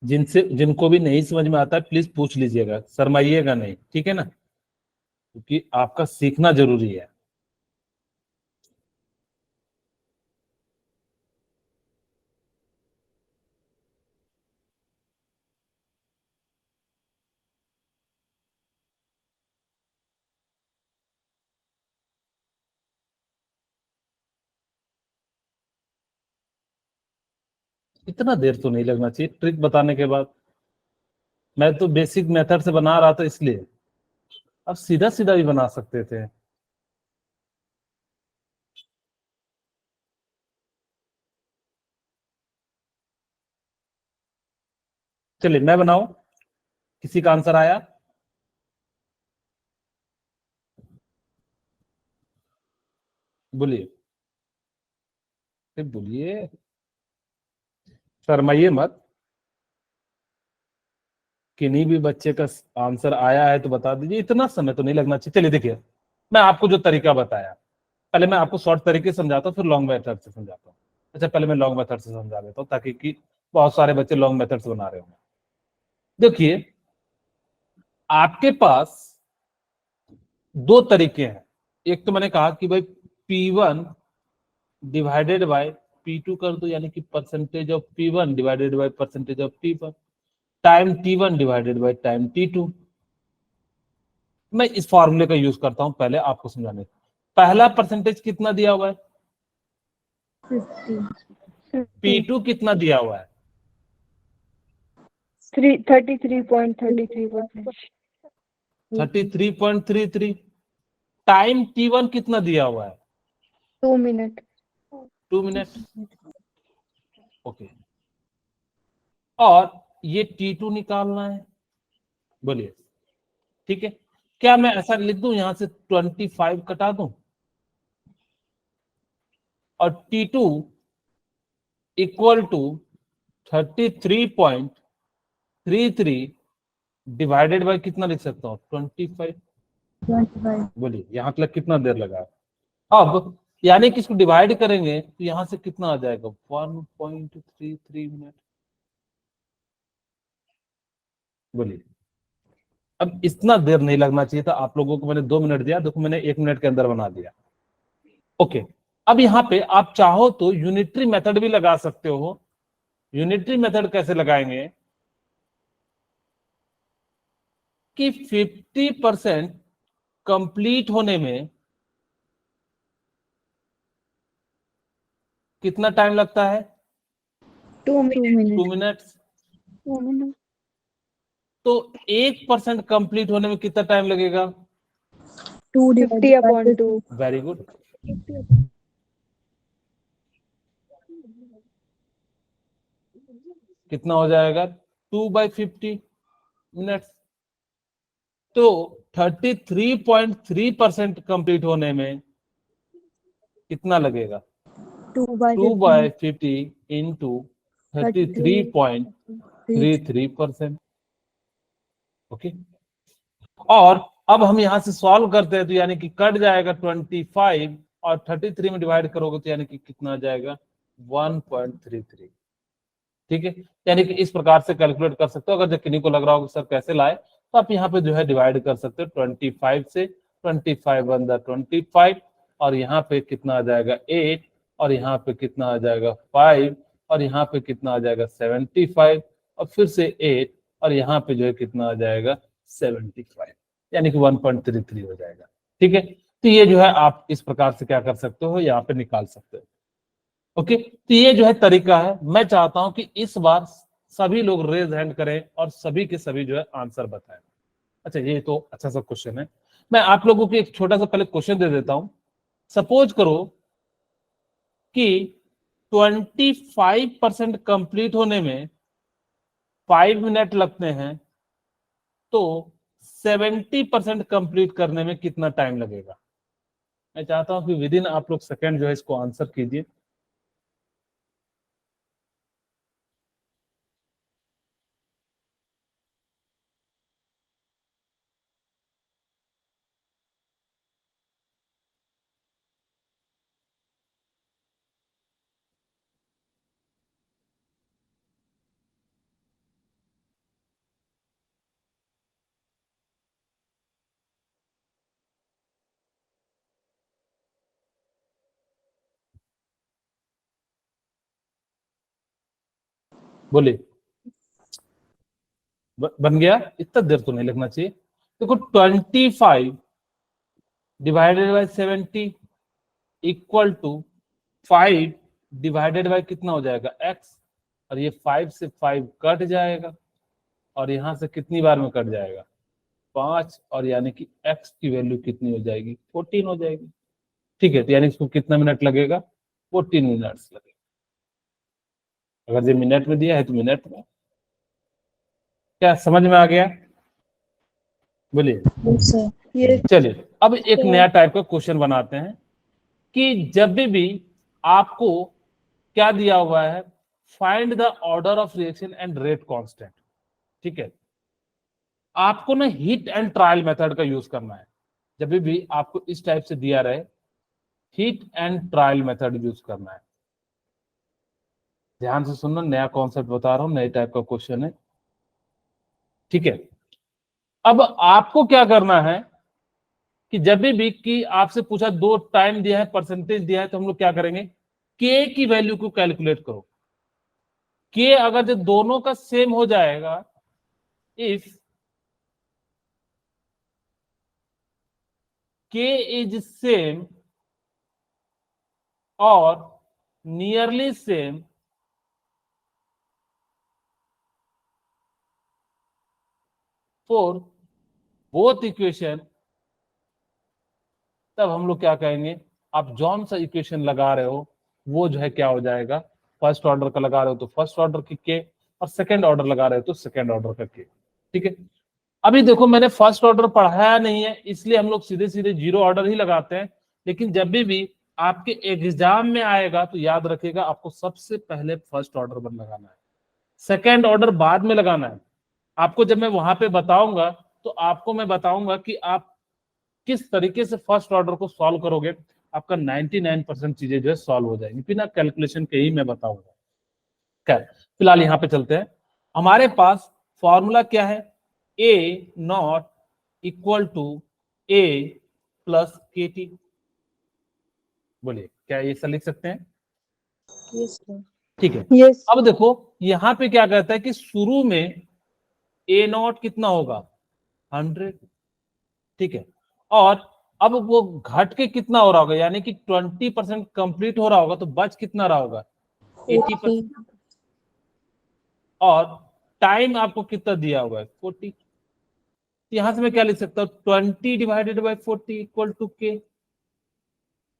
Speaker 2: जिनको भी नहीं समझ में आता है प्लीज पूछ लीजिएगा, शर्माइएगा नहीं, ठीक है ना, क्योंकि आपका सीखना जरूरी है। इतना देर तो नहीं लगना चाहिए ट्रिक बताने के बाद। मैं तो बेसिक मेथड से बना रहा था इसलिए, अब सीधा सीधा भी बना सकते थे। चलिए मैं बनाऊं, किसी का आंसर आया, बोलिए, बोलिए, शर्माइए मत। किन्हीं भी बच्चे का आंसर आया है तो बता दीजिए, इतना समय तो नहीं लगना चाहिए। चलिए देखिए, मैं आपको जो तरीका बताया, पहले मैं आपको शॉर्ट तरीके से समझाता हूँ, फिर लॉन्ग मेथड से समझाता हूँ। अच्छा पहले मैं लॉन्ग मेथड से समझा देता हूँ, ताकि कि बहुत सारे बच्चे लॉन्ग मेथड से बना रहे होंगे। देखिए, आपके पास दो तरीके हैं। एक तो मैंने कहा कि भाई P1 डिवाइडेड बाय P2 कर दो, यानी कि percentage of P1 divided by percentage of P1, time T1 divided by time T2। मैं इस फॉर्मूले का यूज करता हूं पहले आपको समझाने। पहला परसेंटेज कितना दिया हुआ है,
Speaker 1: 50
Speaker 2: P2 कितना दिया हुआ है,
Speaker 1: 33.33%।
Speaker 2: 33.33। टाइम T1 कितना दिया हुआ है,
Speaker 1: 2 मिनट।
Speaker 2: 2 मिनट। ओके, और ये T2 निकालना है, बोलिए। ठीक है, क्या मैं ऐसा लिख दूं, यहां से 25 कटा दूं, और T2 equal to 33.33 divided by कितना लिख सकता हूं, 25।
Speaker 3: 25.
Speaker 2: बोलिए यहां तक कितना देर लगा। अब यानी कि इसको डिवाइड करेंगे तो यहां से कितना आ जाएगा, 1.33 मिनट। बोलिए, अब इतना देर नहीं लगना चाहिए था आप लोगों को, मैंने 2 मिनट दिया, देखो मैंने 1 मिनट के अंदर बना दिया। ओके, अब यहाँ पे आप चाहो तो यूनिटरी मेथड भी लगा सकते हो। यूनिटरी मेथड कैसे लगाएंगे कि 50% कंप्लीट होने में कितना टाइम लगता है,
Speaker 1: 2
Speaker 3: 2
Speaker 1: मिनट।
Speaker 2: 2
Speaker 3: minutes.
Speaker 2: मिनट्स। तो 1% कंप्लीट होने में कितना टाइम लगेगा?
Speaker 1: 50/2.
Speaker 2: Very good. कितना हो जाएगा? 2/50 मिनट्स। तो 33.3% कंप्लीट होने में कितना लगेगा? 2/50 इंटू 33.33%। ओके, और अब हम यहां से सॉल्व करते हैं तो यानी कि कट जाएगा 25 और 33 में डिवाइड करोगे तो यानी कि कितना आ जाएगा? 1.33। ठीक है, यानी कि इस प्रकार से कैलकुलेट कर सकते हो। अगर जब किन्हीं को लग रहा हो कि सर कैसे लाए, तो आप यहाँ पे जो है डिवाइड कर सकते हो 25 से। 25 और यहाँ पे कितना आ जाएगा? 8 और यहाँ पे कितना आ जाएगा? 5 और यहाँ पे कितना आ जाएगा? 75 और फिर से 8 और यहाँ पे जो है कितना आ जाएगा? 75, यानी कि 1.33 हो जाएगा। ठीक है, तो ये जो है आप इस प्रकार से क्या कर सकते हो, यहाँ पे निकाल सकते हो। ओके, तो ये जो है तरीका है। मैं चाहता हूं कि इस बार सभी लोग रेज हैंड करें और सभी के सभी जो है आंसर बताएं। अच्छा, ये तो अच्छा सा क्वेश्चन है। मैं आप लोगों को एक छोटा सा पहले क्वेश्चन दे देता हूं। सपोज करो कि 25% कंप्लीट होने में 5 मिनट लगते हैं, तो 70% कंप्लीट करने में कितना टाइम लगेगा? मैं चाहता हूं कि विद इन आप लोग सेकंड जो है इसको आंसर कीजिए। बोलिए। बन गया? इतना देर तो नहीं लगना चाहिए। देखो, 25 divided by 70 equal to 5 divided by कितना हो जाएगा? x। और ये 5 से 5 कट जाएगा और यहां से कितनी बार में कट जाएगा? 5, और यानी कि x की वैल्यू कितनी हो जाएगी? 14 हो जाएगी। ठीक है, तो यानी इसको कितना मिनट लगेगा? 14 मिनट्स लगेगा। अगर ये मिनट में दिया है तो मिनट में। क्या समझ में आ गया? बोलिए।
Speaker 3: Yes, sir.
Speaker 1: Yes,
Speaker 2: चलिए, अब एक
Speaker 1: sir.
Speaker 2: नया टाइप का क्वेश्चन बनाते हैं कि जब भी आपको क्या दिया हुआ है, find the order of reaction and rate constant. ठीक है, आपको ना हिट एंड ट्रायल मेथड का यूज करना है। जब भी आपको इस टाइप से दिया रहे, hit and trial method use करना है। ध्यान से सुनना, नया कॉन्सेप्ट बता रहा हूं, नए टाइप का क्वेश्चन है। ठीक है, अब आपको क्या करना है कि जब भी कि आपसे पूछा, दो टाइम दिया है, परसेंटेज दिया है, तो हम लोग क्या करेंगे? के की वैल्यू को कैलकुलेट करो। के अगर जो दोनों का सेम हो जाएगा, if k is same or nearly same for both equation, तब हम लोग क्या कहेंगे? आप जौन सा इक्वेशन लगा रहे हो वो जो है क्या हो जाएगा? फर्स्ट ऑर्डर का लगा रहे हो तो फर्स्ट ऑर्डर की के, और सेकंड ऑर्डर लगा रहे हो तो सेकंड ऑर्डर का के। ठीक है, अभी देखो मैंने फर्स्ट ऑर्डर पढ़ाया नहीं है, इसलिए हम लोग सीधे सीधे जीरो ऑर्डर ही लगाते हैं। लेकिन जब भी आपके एग्जाम में आएगा तो याद रखिएगा, आपको सबसे पहले फर्स्ट ऑर्डर पर लगाना है, सेकंड ऑर्डर बाद में लगाना है। आपको जब मैं वहां पे बताऊंगा तो आपको मैं बताऊंगा कि आप किस तरीके से फर्स्ट ऑर्डर को सॉल्व करोगे। आपका 99% चीजें जो है सॉल्व हो जाएंगी बिना कैलकुलेशन के ही मैं बताऊंगा। खैर, फिलहाल यहां पे चलते हैं। हमारे पास फॉर्मूला क्या है? A not equal to A plus K T. बोलिए, क्या ये सब लिख सकते हैं?
Speaker 3: Yes, sir.
Speaker 2: ठीक है,
Speaker 1: Yes.
Speaker 2: अब देखो यहां पे क्या कहता है कि शुरू में ए नॉट कितना होगा? 100। ठीक है, और अब वो घट के कितना हो रहा होगा, यानी कि 20% कंप्लीट हो रहा होगा, तो बच कितना रहा होगा? 80%।
Speaker 3: 80.
Speaker 2: और टाइम आपको कितना दिया हुआ है 40। यहां से मैं क्या लिख सकता हूँ 20 डिवाइडेड बाई 40 इक्वल टू के,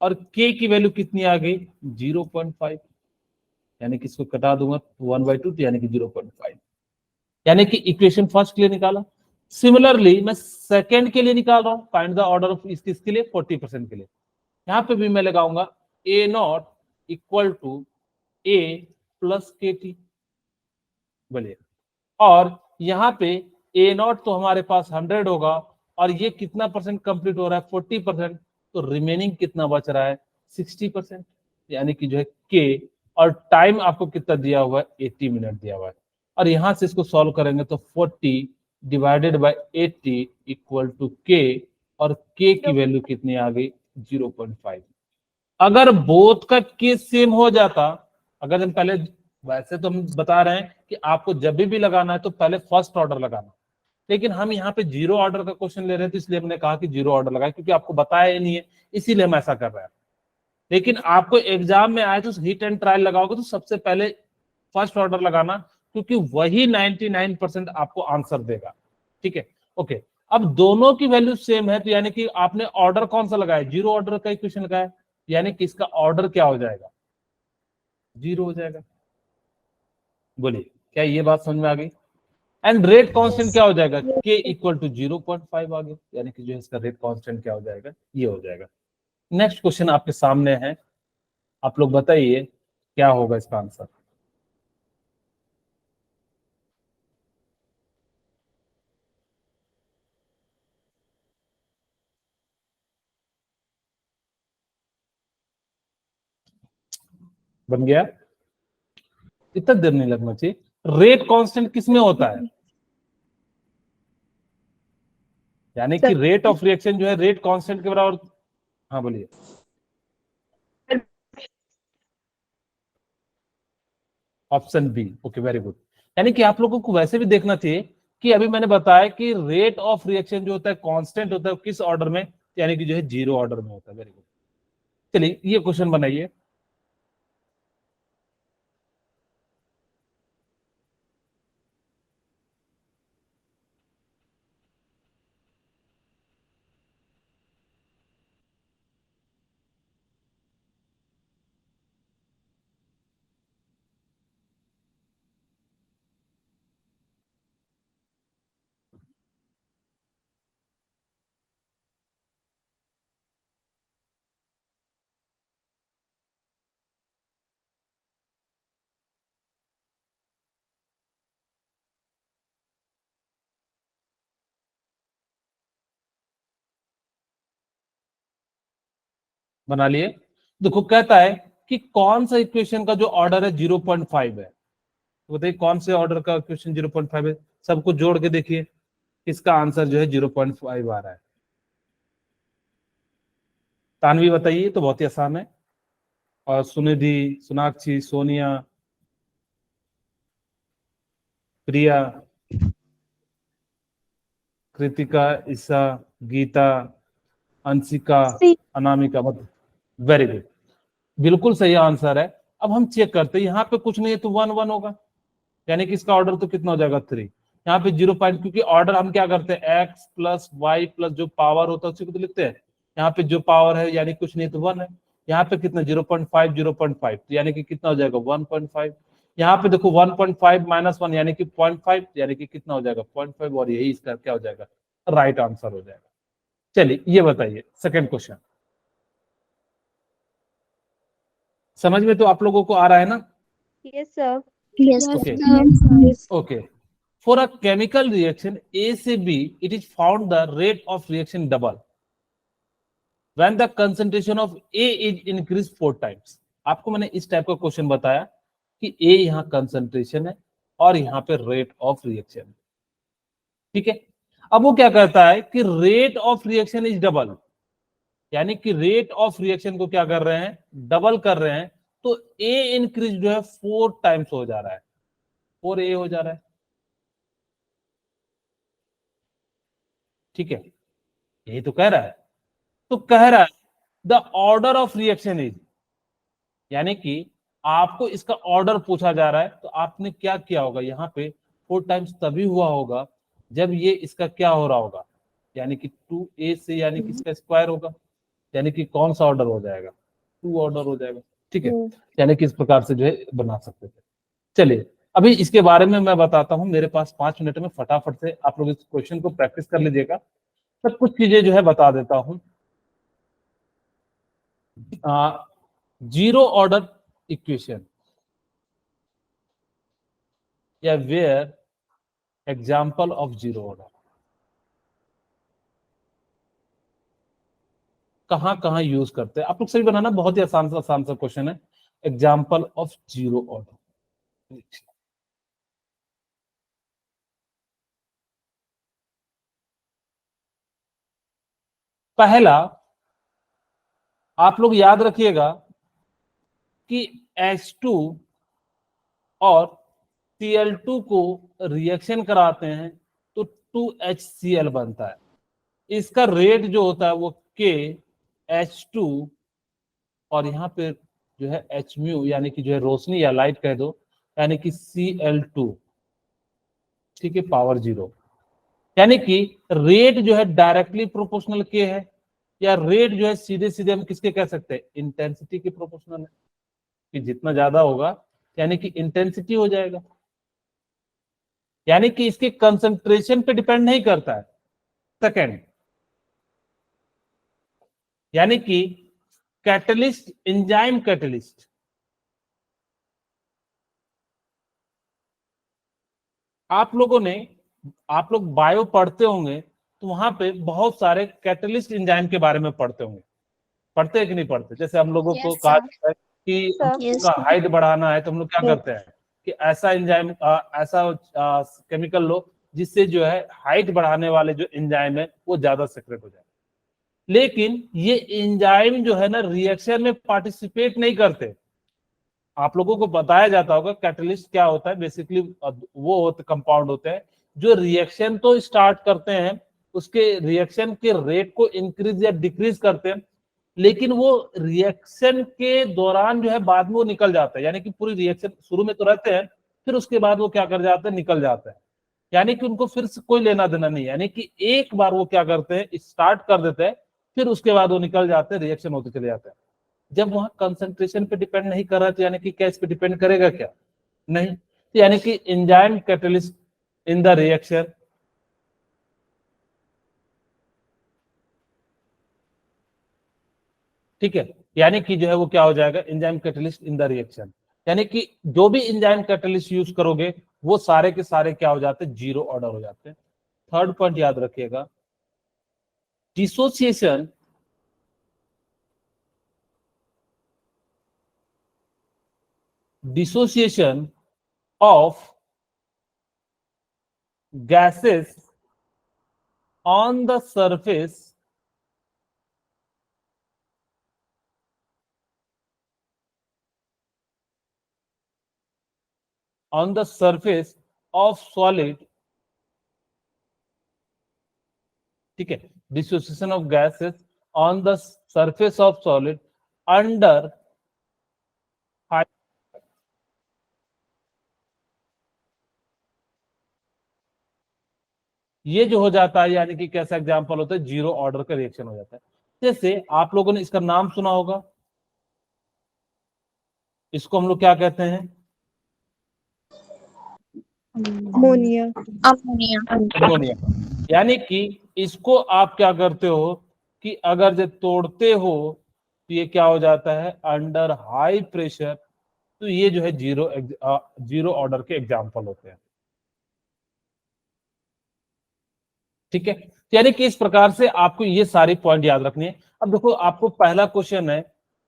Speaker 2: और के की वैल्यू कितनी आ गई 0.5, यानी कि इसको कटा दूंगा 1/2, यानी कि 0.5, यानी कि इक्वेशन फर्स्ट के लिए निकाला। सिमिलरली मैं सेकंड के लिए निकाल रहा हूं, फाइंड द ऑर्डर ऑफ इस किसके लिए 40% के लिए। यहां पे भी मैं लगाऊंगा A not equal to A plus K T, बोलिए। और यहां पे ए नॉट तो हमारे पास 100 होगा, और ये कितना परसेंट कंप्लीट हो रहा है 40%, तो रिमेनिंग कितना बच रहा है 60%, यानी कि जो है के, और टाइम आपको कितना दिया हुआ है 80 मिनट दिया हुआ है। और यहां से इसको सॉल्व करेंगे तो 40 डिवाइडेड बाय 80 इक्वल टू के, और के की वैल्यू कितनी आ गई 0.5। अगर बोथ का केस सेम हो जाता, अगर हम पहले, वैसे तो हम बता रहे हैं कि आपको जब भी लगाना है तो पहले फर्स्ट ऑर्डर लगाना, लेकिन हम यहाँ पे जीरो ऑर्डर का क्वेश्चन ले रहे हैं, तो इसलिए हमने कहा कि जीरो ऑर्डर लगाए, क्योंकि आपको बताया ही नहीं है, इसीलिए हम ऐसा कर रहे हैं। लेकिन आपको एग्जाम में आए तो हिट एंड ट्रायल लगाओगे तो सबसे पहले फर्स्ट ऑर्डर लगाना, क्योंकि वही 99% आपको आंसर देगा। ठीक है, ओके। अब दोनों की वैल्यू सेम है, तो यानी कि आपने ऑर्डर कौन सा लगाया, जीरो ऑर्डर का इक्वेशन लगाया, यानी कि इसका ऑर्डर क्या हो जाएगा, जीरो हो जाएगा। बोलिए, क्या ये बात समझ में आ गई? एंड रेट कांस्टेंट क्या हो जाएगा, के इक्वल टू 0.5 आ गया, यानी कि जो है इसका रेट कांस्टेंट क्या हो जाएगा, ये हो जाएगा। नेक्स्ट क्वेश्चन आपके सामने है, आप लोग बताइए क्या होगा इसका आंसर। बन गया? इतना देर नहीं लगना चाहिए। रेट कांस्टेंट किस में होता है, यानी कि रेट ऑफ रिएक्शन जो है रेट कांस्टेंट के बराबर। हाँ बोलिए। Option B, okay very good. यानी कि आप लोगों को वैसे भी देखना चाहिए कि अभी मैंने बताया कि रेट ऑफ रिएक्शन जो होता है कांस्टेंट होता है किस ऑर्डर में, यानी कि जो है जीरो ऑर्डर में होता है। Very good. चलिए ये क्वेश्चन बनाइए। बना लिए? देखो कहता है कि कौन सा इक्वेशन का जो ऑर्डर है 0.5 है, तो बताइए कौन से ऑर्डर का इक्वेशन 0.5 है। सबको जोड़ के देखिए इसका आंसर जो है 0.5 आ रहा है। तानवी बताइए, तो बहुत ही आसान है। और सुनिधि, सोनाक्षी, सोनिया, प्रिया, कृतिका, ईसा, गीता, अंशिका, अनामिका, मतलब वेरी गुड, बिल्कुल सही आंसर है। अब हम चेक करते हैं, यहाँ पे कुछ नहीं है तो 1 1 होगा, यानी कि इसका ऑर्डर तो कितना हो जाएगा 3। यहाँ पे 0 क्योंकि ऑर्डर हम क्या करते हैं x प्लस वाई प्लस जो पावर होता है उसी को तो लिखते हैं। यहाँ पे जो पावर है यानी कुछ नहीं तो 1 है। यहाँ पे कितना 0.5 0.5, तो यानी कि कितना हो जाएगा 1.5। यहाँ पे देखो 1.5 -1 यानी कि 0.5, यानी कि कितना हो जाएगा 0.5, और यही इसका क्या हो जाएगा राइट आंसर हो जाएगा। चलिए ये बताइए सेकंड क्वेश्चन, समझ में तो आप लोगों को आ रहा है ना?
Speaker 1: Yes, sir.
Speaker 3: Yes,
Speaker 2: Okay.
Speaker 1: Yes.
Speaker 2: Okay. For a chemical reaction A से B, it is found the rate of reaction double when the concentration of A is increased 4 times. आपको मैंने इस टाइप का क्वेश्चन बताया कि A यहाँ concentration है और यहाँ पे रेट ऑफ रिएक्शन। ठीक है, अब वो क्या करता है कि rate of reaction is double, यानी कि रेट ऑफ रिएक्शन को क्या कर रहे हैं डबल कर रहे हैं, तो A इंक्रीज जो है 4 टाइम्स हो जा रहा है, 4A हो जा रहा है। ठीक है, यही तो कह रहा है। तो कह रहा है the order of reaction is, यानी कि आपको इसका ऑर्डर पूछा जा रहा है, तो आपने क्या किया होगा यहाँ पे 4 टाइम्स तभी हुआ होगा जब ये इसका क्या हो रहा होगा, यानी कि 2a से यानी कि इसका स्क्वायर होगा, यानी कि कौन सा ऑर्डर हो जाएगा, 2 ऑर्डर हो जाएगा। ठीक है, यानी कि इस प्रकार से जो है बना सकते थे। चलिए अभी इसके बारे में मैं बताता हूं, मेरे पास 5 मिनट में फटाफट से आप लोग इस क्वेश्चन को प्रैक्टिस कर लीजिएगा। सब कुछ चीजें जो है बता देता हूं। जीरो ऑर्डर इक्वेशन या where example of zero order, कहां कहां यूज करते हैं आप लोग, सभी बनाना, बहुत ही आसान सा क्वेश्चन है। एग्जाम्पल ऑफ जीरो ऑर्डर, पहला आप लोग याद रखिएगा कि H2 और Cl2 को रिएक्शन कराते हैं तो 2HCl बनता है। इसका रेट जो होता है वो KH2 और यहाँ पे जो है H म्यू यानी कि जो है रोशनी या लाइट कह दो, यानी कि Cl2, ठीक है, पावर 0। यानी कि रेट जो है डायरेक्टली प्रोपोर्शनल के है, या रेट जो है सीधे सीधे हम किसके कह सकते हैं, इंटेंसिटी के प्रोपोर्शनल है, कि जितना ज्यादा होगा यानी कि इंटेंसिटी हो जाएगा, यानी कि इसके कंसंट्रेशन पे डिपेंड नहीं करता है। सेकेंड, यानी कि कैटलिस्ट, एंजाइम कैटलिस्ट, आप लोग बायो पढ़ते होंगे तो वहां पे बहुत सारे कैटलिस्ट एंजाइम के बारे में पढ़ते होंगे, पढ़ते हैं कि नहीं पढ़ते? जैसे हम लोगों को कहा जाता है कि हमका हाइट बढ़ाना है तो हम लोग क्या करते हैं कि ऐसा एंजाइम, ऐसा केमिकल लो जिससे जो है हाइट बढ़ाने वाले जो एंजाइम है वो ज्यादा सेक्रेट हो जाए। लेकिन ये एंजाइम जो है ना रिएक्शन में पार्टिसिपेट नहीं करते। आप लोगों को बताया जाता होगा कैटलिस्ट क्या होता है, बेसिकली वो होते कंपाउंड होते हैं जो रिएक्शन तो स्टार्ट करते हैं, उसके रिएक्शन के रेट को इंक्रीज या डिक्रीज करते हैं, लेकिन वो रिएक्शन के दौरान जो है बाद में वो निकल जाता है, यानी कि पूरी रिएक्शन शुरू में तो रहते हैं, फिर उसके बाद वो क्या कर जाते हैं, निकल जाते हैं, यानी कि उनको फिर से कोई लेना देना नहीं, यानी कि एक बार वो क्या करते हैं, स्टार्ट कर देते हैं, फिर उसके बाद वो निकल जाते हैं, रिएक्शन होते चले जाते हैं। जब वहां कंसंट्रेशन पे डिपेंड नहीं कर रहा तो यानी कि क्या इस पे डिपेंड करेगा, क्या नहीं, तो यानी कि enzyme catalyst in the reaction, ठीक है, यानी कि जो है वो क्या हो जाएगा, enzyme catalyst in the reaction, यानी कि जो भी एंजाइम कैटलिस्ट यूज करोगे वो सारे के सारे क्या हो जाते हैं, जीरो ऑर्डर हो जाते हैं। थर्ड पॉइंट याद रखिएगा, dissociation dissociation of gases on the surface of solid, ठीक है, dissociation of gases on the surface of solid under ये जो हो जाता है, यानी कि कैसा एग्जांपल होता है, जीरो ऑर्डर का रिएक्शन हो जाता है। जैसे आप लोगों ने इसका नाम सुना होगा, इसको हम लोग क्या कहते हैं,
Speaker 1: अमोनिया।
Speaker 2: अमोनिया। यानी कि इसको आप क्या करते हो कि अगर जब तोड़ते हो तो ये क्या हो जाता है, अंडर हाई प्रेशर, तो ये जो है जीरो ऑर्डर के एग्जांपल होते हैं, ठीक है। यानी कि इस प्रकार से आपको ये सारी पॉइंट याद रखनी है। अब देखो आपको पहला क्वेश्चन है,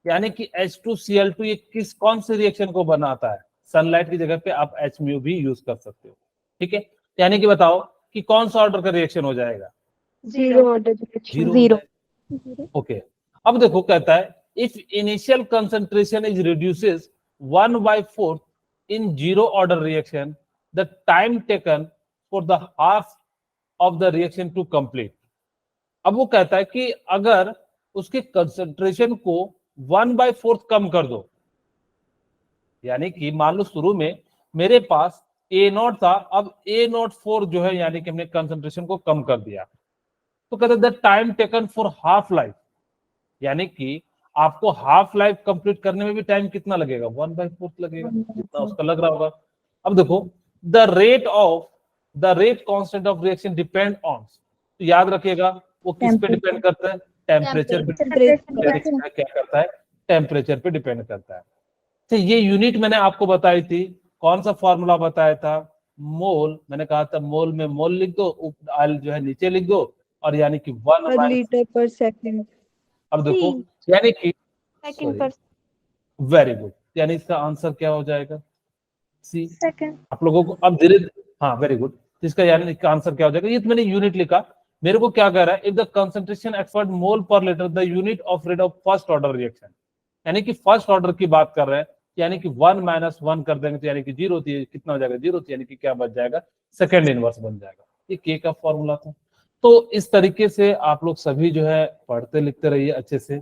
Speaker 2: यानी कि H2Cl2 ये कौन से रिएक्शन को बनाता है, सनलाइट की जगह पे आप H म्यू भी यूज कर सकते हो, ठीक है। यानी कि बताओ कि कौन सा ऑर्डर का रिएक्शन हो जाएगा,
Speaker 1: जीरो ऑर्डर।
Speaker 2: जीरो। ओके, अब देखो कहता है if initial concentration is reduces 1/4 in zero order reaction, the time taken for the half of the reaction to complete. अब वो कहता है कि अगर उसके कंसंट्रेशन को 1/4 कम कर दो, यानी कि मान लो शुरू में मेरे पास A0 था, अब A04 जो है यानी कि हमने कंसंट्रेशन को कम कर दिया। तो कहते हैं the time taken for half life, यानी कि आपको हाफ लाइफ कंप्लीट करने में भी टाइम कितना लगेगा, 1/4 लगेगा, जितना उसका लग रहा होगा। अब देखो the rate constant of reaction depend on, तो याद रखिएगा वो किस पे डिपेंड करता है, टेम्परेचर पे। क्या करता है, टेम्परेचर पे डिपेंड करता है। तो ये यूनिट मैंने आपको बताई थी, कौन सा फॉर्मूला बताया था, मोल। मैंने कहा था मोल में मोल लिख दो, आल जो है नीचे लिख दो, और यानी कि 1
Speaker 1: लीटर पर सेकंड।
Speaker 2: अब देखो यानी कि
Speaker 3: सेकंड पर
Speaker 2: वेरी गुड, यानी इसका आंसर क्या हो जाएगा, सी।
Speaker 3: सेकंड।
Speaker 2: आप लोगों को अब धीरे, हाँ वेरी गुड, इसका यानी इसका आंसर क्या हो जाएगा, ये तो मैंने यूनिट लिखा। मेरे को क्या कह रहा है, इफ द कंसंट्रेशन एक्सपर्ट मोल पर litre the unit of rate of first order reaction, यानी कि फर्स्ट ऑर्डर की बात कर रहे हैं, यानी कि 1 - 1 कर देंगे तो यानी कि 0 थी, कितना हो जाएगा 0 थी, यानी कि क्या बच जाएगा, सेकंड इनवर्स बन जाएगा। ये के का फॉर्मूला था। तो इस तरीके से आप लोग सभी जो है पढ़ते लिखते रहिए अच्छे से।